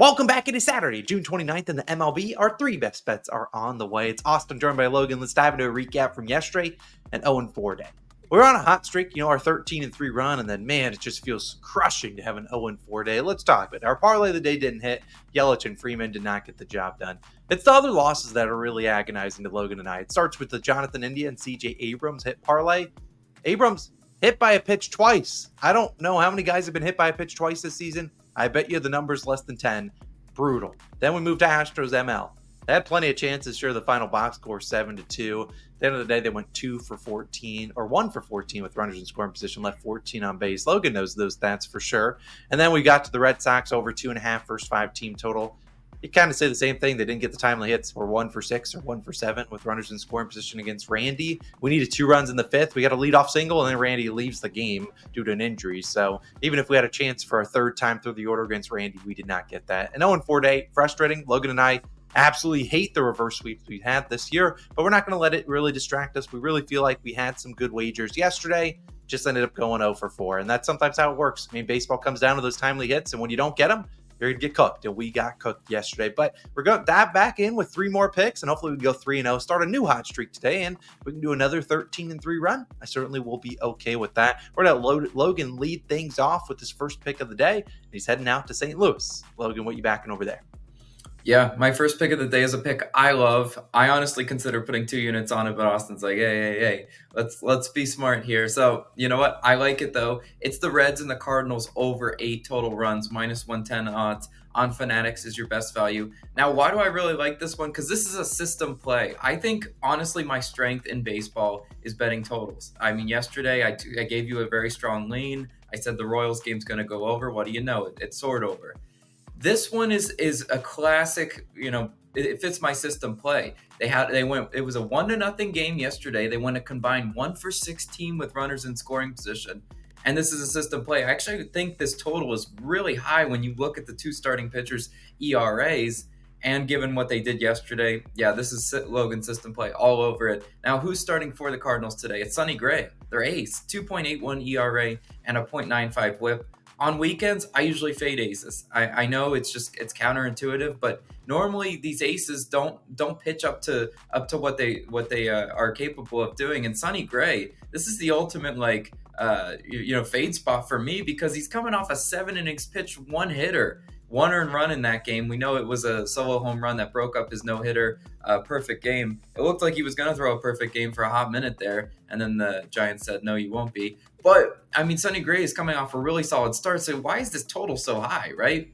Welcome back. It is Saturday, June 29th in the MLB. Our three best bets are on the way. It's Austin joined by Logan. Let's dive into a recap from yesterday, an 0-4 day. We're on a hot streak, our 13-3 run, and then, man, it just feels crushing to have an 0-4 day. Let's talk about it. Our parlay of the day didn't hit. Yelich and Freeman did not get the job done. It's the other losses that are really agonizing to Logan and I. It starts with the Jonathan India and CJ Abrams hit parlay. Abrams hit by a pitch twice. I don't know how many guys have been hit by a pitch twice this season. I bet you the number's less than 10. Brutal. Then we moved to Astros ML. They had plenty of chances. Sure, the final box score 7-2. At the end of the day, they went 2 for 14 or 1 for 14 with runners in scoring position, left 14 on base. Logan knows those stats for sure. And then we got to the Red Sox over 2.5 first 5 team total. You kind of say the same thing. They didn't get the timely hits. We're 1 for 6 or 1 for 7 with runners in scoring position against Randy. We needed 2 runs in the 5th. We got a leadoff single, and then Randy leaves the game due to an injury. So even if we had a chance for a third time through the order against Randy, we did not get that. An 0-4 day, frustrating. Logan and I absolutely hate the reverse sweeps we had this year, but we're not going to let it really distract us. We really feel like we had some good wagers yesterday. Just ended up going 0 for 4, and that's sometimes how it works. I mean, baseball comes down to those timely hits, and when you don't get them, you're going to get cooked, and we got cooked yesterday. But we're going to dive back in with 3 more picks, and hopefully we can go 3-0, start a new hot streak today, and we can do another 13-3 run. I certainly will be okay with that. We're going to let Logan lead things off with his first pick of the day, and he's heading out to St. Louis. Logan, what you backing over there? Yeah, my first pick of the day is a pick I love. I honestly consider putting 2 units on it, but Austin's like, hey, let's be smart here. So you know what? I like it though. It's the Reds and the Cardinals over 8 total runs, minus 110 odds on Fanatics is your best value. Now, why do I really like this one? Because this is a system play. I think honestly, my strength in baseball is betting totals. I mean, yesterday I gave you a very strong lean. I said the Royals game's going to go over. What do you know? It soared over. This one is a classic, it fits my system play. It was a 1-0 game yesterday. They went a combined 1 for 16 with runners in scoring position. And this is a system play. I actually think this total is really high when you look at the 2 starting pitchers' ERAs. And given what they did yesterday, yeah, this is Logan's system play all over it. Now, who's starting for the Cardinals today? It's Sonny Gray, their ace, 2.81 ERA and a 0.95 whip. On weekends, I usually fade aces. I know it's counterintuitive, but normally these aces don't pitch up to what they are capable of doing. And Sonny Gray, this is the ultimate fade spot for me because he's coming off a 7 innings pitch, 1 hitter. 1 earned run in that game. We know it was a solo home run that broke up his no-hitter perfect game. It looked like he was going to throw a perfect game for a hot minute there, and then the Giants said, no, you won't be. But, I mean, Sonny Gray is coming off a really solid start, so why is this total so high, right?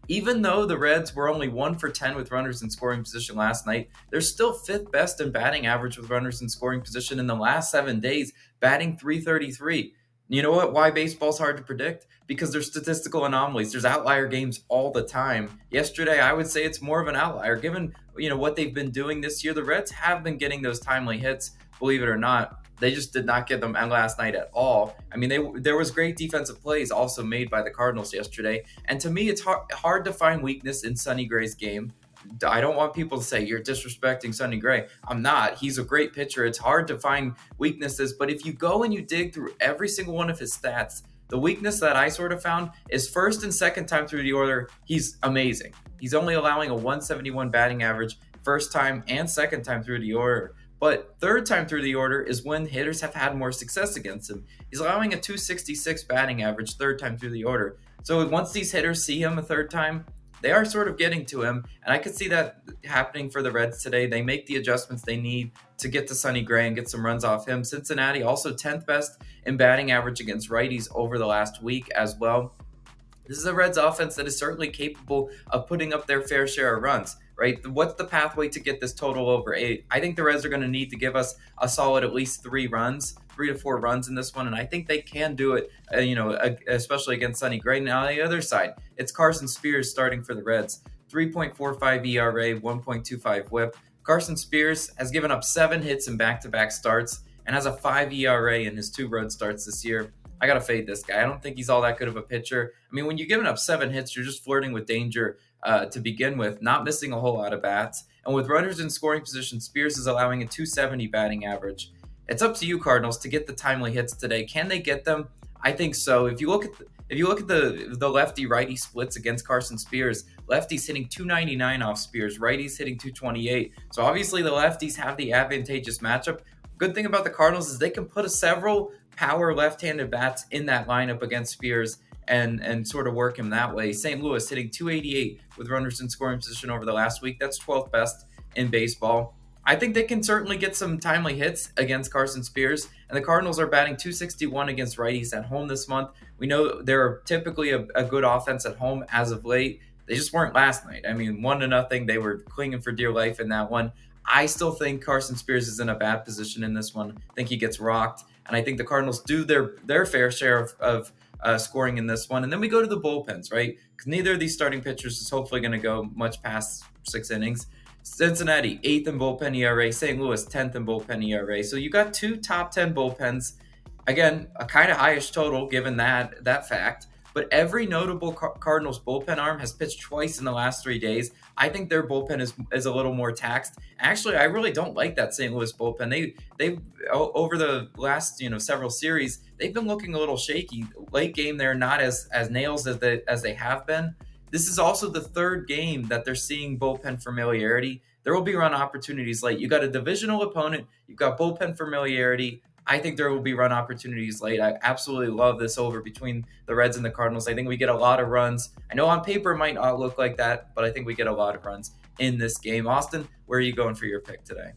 Even though the Reds were only 1 for 10 with runners in scoring position last night, they're still 5th best in batting average with runners in scoring position in the last 7 days, batting .333. You know what? Why baseball's hard to predict? Because there's statistical anomalies. There's outlier games all the time. Yesterday, I would say it's more of an outlier. Given what they've been doing this year, the Reds have been getting those timely hits, believe it or not. They just did not get them last night at all. I mean, there was great defensive plays also made by the Cardinals yesterday. And to me, it's hard to find weakness in Sonny Gray's game. I don't want people to say you're disrespecting Sonny Gray. I'm not. He's a great pitcher. It's hard to find weaknesses. But if you go and you dig through every single one of his stats, the weakness that I sort of found is first and second time through the order, he's amazing. He's only allowing a 171 batting average first time and second time through the order. But third time through the order is when hitters have had more success against him. He's allowing a 266 batting average third time through the order. So once these hitters see him a third time, they are sort of getting to him, and I could see that happening for the Reds today. They make the adjustments they need to get to Sonny Gray and get some runs off him. Cincinnati also 10th best in batting average against righties over the last week as well. This is a Reds offense that is certainly capable of putting up their fair share of runs, right? What's the pathway to get this total over 8? I think the Reds are going to need to give us a solid at least 3 to 4 runs in this one, and I think they can do it, especially against Sonny Gray. Now, on the other side, it's Carson Spears starting for the Reds. 3.45 ERA, 1.25 whip. Carson Spears has given up 7 hits in back-to-back starts and has a 5 ERA in his 2 road starts this year. I got to fade this guy. I don't think he's all that good of a pitcher. I mean, when you're giving up 7 hits, you're just flirting with danger to begin with, not missing a whole lot of bats. And with runners in scoring position, Spears is allowing a 270 batting average. It's up to you, Cardinals, to get the timely hits today. Can they get them? I think so. If you look at the lefty righty splits against Carson Spears, lefties hitting 299 off Spears, righties hitting 228. So obviously the lefties have the advantageous matchup. Good thing about the Cardinals is they can put several power left-handed bats in that lineup against Spears and sort of work him that way. St. Louis hitting 288 with runners in scoring position over the last week. That's 12th best in baseball. I think they can certainly get some timely hits against Carson Spears, and the Cardinals are batting 261 against righties at home this month. We know they're typically a good offense at home as of late. They just weren't last night. I mean, 1-0. They were clinging for dear life in that one. I still think Carson Spears is in a bad position in this one. I think he gets rocked, and I think the Cardinals do their fair share of scoring in this one. And then we go to the bullpens, right? Because neither of these starting pitchers is hopefully going to go much past 6 innings. Cincinnati, 8th in bullpen ERA. St. Louis, 10th in bullpen ERA. So you got 2 top 10 bullpens. Again, a kind of highish total given that fact. But every notable Cardinals bullpen arm has pitched twice in the last 3 days. I think their bullpen is a little more taxed. Actually, I really don't like that St. Louis bullpen. They've over the last several series, they've been looking a little shaky. Late game, they're not as nails as they have been. This is also the 3rd game that they're seeing bullpen familiarity. There will be run opportunities late. You got a divisional opponent. You've got bullpen familiarity. I think there will be run opportunities late. I absolutely love this over between the Reds and the Cardinals. I think we get a lot of runs. I know on paper it might not look like that, but I think we get a lot of runs in this game. Austin, where are you going for your pick today?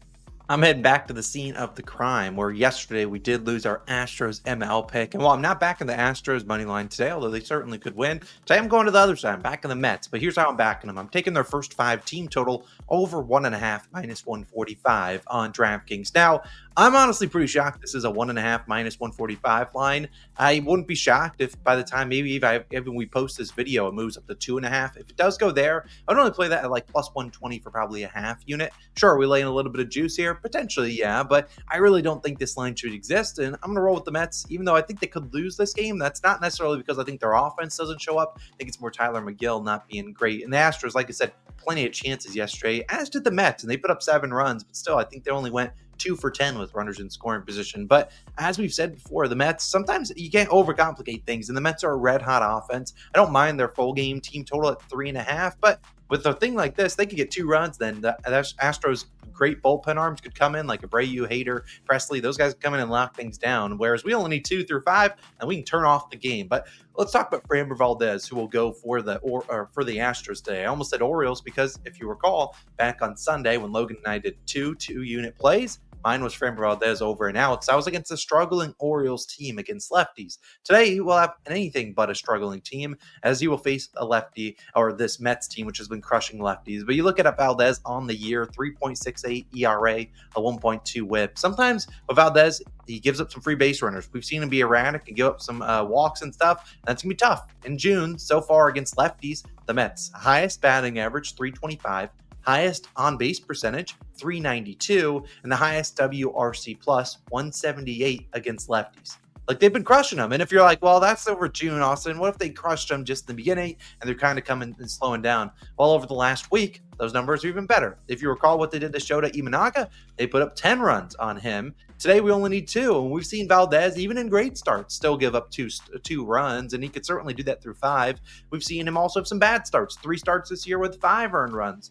I'm heading back to the scene of the crime where yesterday we did lose our Astros ML pick. And while I'm not backing the Astros money line today, although they certainly could win, today I'm going to the other side. I'm backing the Mets. But here's how I'm backing them. I'm taking their first 5 team total over 1.5 minus 145 on DraftKings. Now, I'm honestly pretty shocked this is a 1.5 minus 145 line. I wouldn't be shocked if by the time maybe even we post this video, it moves up to 2.5. If it does go there, I'd only play that at like plus 120 for probably a half unit. Sure, we lay in a little bit of juice here. Potentially, yeah, but I really don't think this line should exist, and I'm going to roll with the Mets, even though I think they could lose this game. That's not necessarily because I think their offense doesn't show up. I think it's more Tyler McGill not being great. And the Astros, like I said, plenty of chances yesterday, as did the Mets, and they put up 7 runs, but still, I think they only went 2 for 10 with runners in scoring position. But as we've said before, the Mets, sometimes you can't overcomplicate things, and the Mets are a red-hot offense. I don't mind their full game team total at 3.5, but with a thing like this, they could get 2 runs, then the Astros great bullpen arms could come in, like Abreu, Hader, Presley. Those guys come in and lock things down, whereas we only need 2 through 5, and we can turn off the game. But let's talk about Framber Valdez, who will go for the Astros today. I almost said Orioles because, if you recall, back on Sunday when Logan and I did 2 2-unit plays, mine was Framber Valdez over and out. So I was against a struggling Orioles team against lefties. Today, he will have anything but a struggling team, as he will face a lefty, or this Mets team, which has been crushing lefties. But you look at Valdez on the year, 3.68 ERA, a 1.2 whip. Sometimes with Valdez, he gives up some free base runners. We've seen him be erratic and give up some walks and stuff. That's going to be tough. In June, so far against lefties, the Mets, highest batting average, 325. Highest on-base percentage, 392, and the highest WRC plus, 178 against lefties. Like, they've been crushing them. And if you're like, well, that's over June, Austin, what if they crushed them just in the beginning and they're kind of coming and slowing down? Well, over the last week, those numbers are even better. If you recall what they did to Shota Imanaga, they put up 10 runs on him. Today, we only need 2, and we've seen Valdez, even in great starts, still give up two runs, and he could certainly do that through 5. We've seen him also have some bad starts, 3 starts this year with 5 earned runs.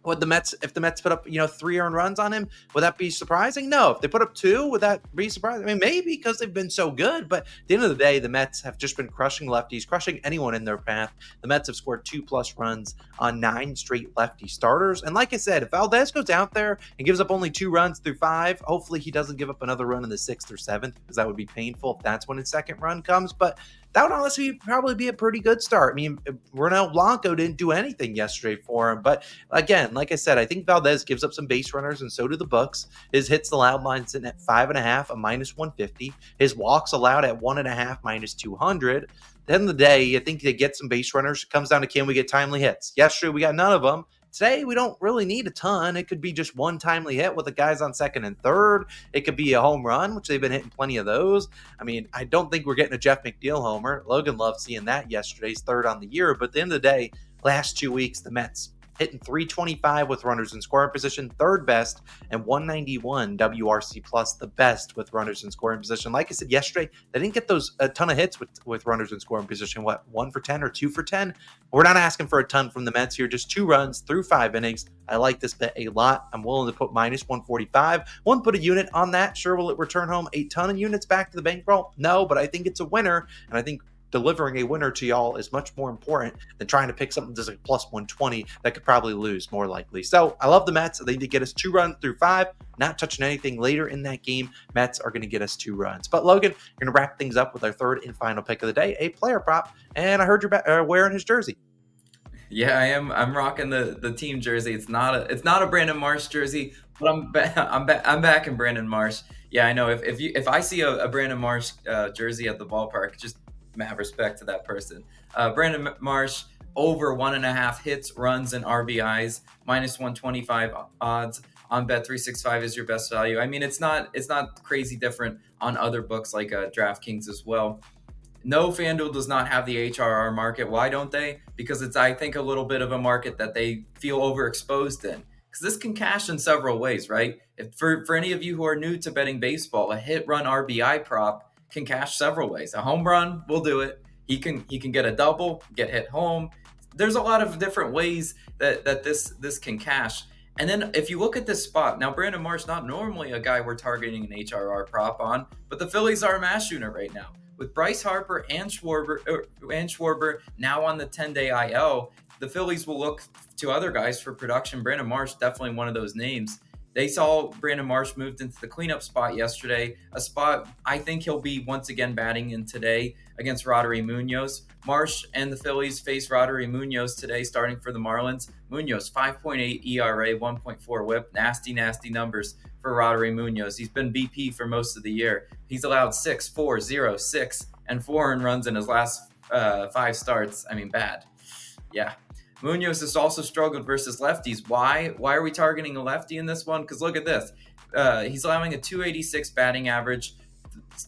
If the Mets put up, 3 earned runs on him, would that be surprising? No. If they put up 2, would that be surprising? I mean, maybe, because they've been so good. But at the end of the day, the Mets have just been crushing lefties, crushing anyone in their path. The Mets have scored 2+ runs on 9 straight lefty starters. And like I said, if Valdez goes out there and gives up only 2 runs through 5, hopefully he doesn't give up another run in the 6th or 7th, because that would be painful if that's when his second run comes. But that would honestly probably be a pretty good start. I mean, Ronel Blanco didn't do anything yesterday for him. But again, like I said, I think Valdez gives up some base runners, and so do the Bucks. His hits allowed line sitting at 5.5, a minus 150. His walks allowed at 1.5, minus 200. At the end of the day, I think they get some base runners. It comes down to, can we get timely hits? Yesterday, we got none of them. Today, we don't really need a ton. It could be just one timely hit with the guys on second and third. It could be a home run, which they've been hitting plenty of those. I mean, I don't think we're getting a Jeff McNeil homer. Logan loved seeing that yesterday. He's 3rd on the year. But at the end of the day, last 2 weeks, the Mets hitting 325 with runners in scoring position, third best, and 191 WRC plus, the best with runners in scoring position. Like I said yesterday, they didn't get those a ton of hits with runners in scoring position. What, 1 for 10 or 2 for 10? We're not asking for a ton from the Mets here, just 2 runs through 5 innings. I like this bet a lot. I'm willing to put minus 145. Won't put a unit on that. Sure, will it return home a ton of units back to the bankroll? No, but I think it's a winner, and I think delivering a winner to y'all is much more important than trying to pick something that's like plus 120 that could probably lose more likely. So I love the Mets. They need to get us 2 runs through 5, not touching anything later in that game. Mets are going to get us 2 runs. But Logan, we're going to wrap things up with our third and final pick of the day, a player prop. And I heard you're wearing his jersey. Yeah, I am. I'm rocking the team jersey. It's not a Brandon Marsh jersey, but I'm back in Brandon Marsh. Yeah, I know. If I see a Brandon Marsh jersey at the ballpark, just have respect to that person. Brandon Marsh over 1.5 hits, runs, and RBIs, minus 125 odds on Bet365 is your best value. I mean, it's not crazy different on other books like DraftKings as well. No, FanDuel does not have the HRR market. Why don't they? Because it's, I think, a little bit of a market that they feel overexposed in. Because this can cash in several ways, right? If for any of you who are new to betting baseball, a hit run RBI prop can cash several ways. A home run will do it. He can get a double, get hit home. There's a lot of different ways that this can cash. And then if you look at this spot, now Brandon Marsh, not normally a guy we're targeting an HRR prop on, but the Phillies are a mash unit right now. With Bryce Harper and Schwarber now on the 10-day IL, the Phillies will look to other guys for production. Brandon Marsh, definitely one of those names. They saw Brandon Marsh moved into the cleanup spot yesterday, a spot I think he'll be once again batting in today against Roddery Munoz. Marsh and the Phillies face Roddery Munoz today, starting for the Marlins. Munoz, 5.8 ERA, 1.4 whip. Nasty numbers for Roddery Munoz. He's been BP for most of the year. He's allowed 6, 4, 0, 6, and 4 earned runs in his last 5 starts. I mean, bad. Yeah. Munoz has also struggled versus lefties. Why are we targeting a lefty in this one? Because look at this. He's allowing a 286 batting average,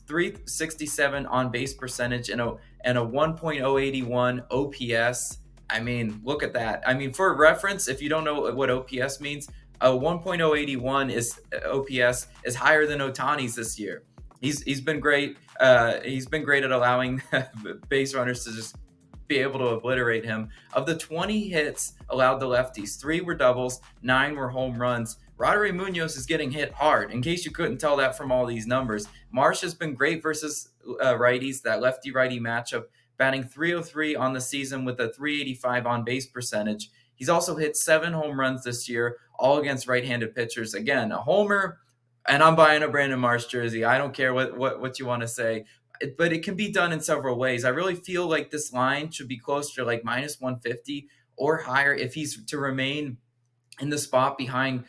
367 on base percentage, and a 1.081 OPS. I mean, look at that. I mean, for reference, if you don't know what OPS means, a 1.081 is OPS is higher than Ohtani's this year. He's been great. He's been great at allowing base runners to just be able to obliterate him. Of the 20 hits allowed to lefties, 3 were doubles, 9 were home runs. Roddery Munoz is getting hit hard, in case you couldn't tell that from all these numbers. Marsh has been great versus righties, that lefty-righty matchup, batting .303 on the season with a .385 on base percentage. He's also hit 7 home runs this year, all against right-handed pitchers. Again, a homer, and I'm buying a Brandon Marsh jersey. I don't care what you want to say. But it can be done in several ways. I really feel like this line should be closer to like minus 150 or higher if he's to remain in the spot behind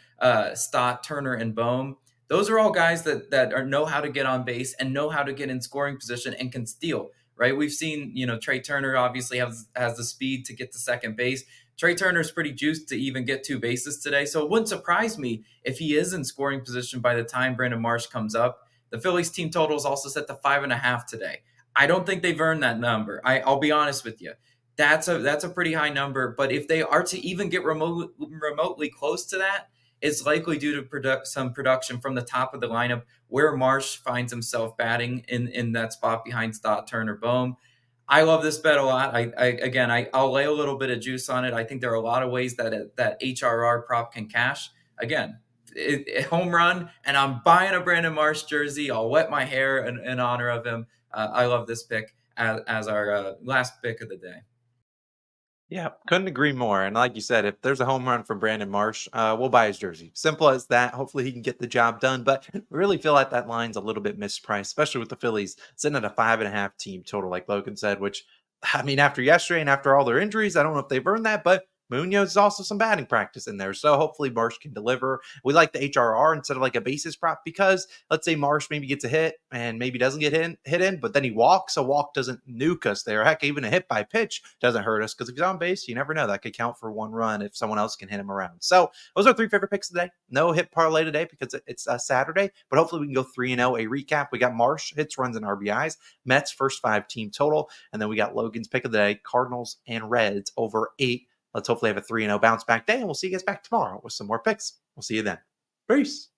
Stott, Turner, and Bohm. Those are all guys that know how to get on base and know how to get in scoring position and can steal, right? We've seen, Trey Turner obviously has the speed to get to second base. Trey Turner's pretty juiced to even get 2 bases today. So it wouldn't surprise me if he is in scoring position by the time Brandon Marsh comes up. The Phillies team total is also set to 5.5 today. I don't think they've earned that number. I'll be honest with you. That's a pretty high number. But if they are to even get remotely close to that, it's likely due to some production from the top of the lineup where Marsh finds himself batting in that spot behind Stott, Turner, Bohm. I love this bet a lot. I'll lay a little bit of juice on it. I think there are a lot of ways that HRR prop can cash. Again, home run, and I'm buying a Brandon Marsh jersey. I'll wet my hair in honor of him. I love this pick as our last pick of the day. Yeah, couldn't agree more. And like you said, if there's a home run from Brandon Marsh, we'll buy his jersey. Simple as that. Hopefully he can get the job done. But I really feel like that line's a little bit mispriced, especially with the Phillies sitting at a 5.5 team total, like Logan said, which, I mean, after yesterday and after all their injuries, I don't know if they've earned that, but Munoz is also some batting practice in there. So hopefully Marsh can deliver. We like the HRR instead of like a basis prop because let's say Marsh maybe gets a hit and maybe doesn't get hit in, but then he walks. A walk doesn't nuke us there. Heck, even a hit by pitch doesn't hurt us because if he's on base, you never know. That could count for 1 run if someone else can hit him around. So those are 3 favorite picks today. No hit parlay today because it's a Saturday, but hopefully we can go 3-0. A recap. We got Marsh hits, runs, and RBIs. Mets first 5 team total. And then we got Logan's pick of the day, Cardinals and Reds over 8 Let's hopefully have a 3-0 bounce back day, and we'll see you guys back tomorrow with some more picks. We'll see you then. Peace.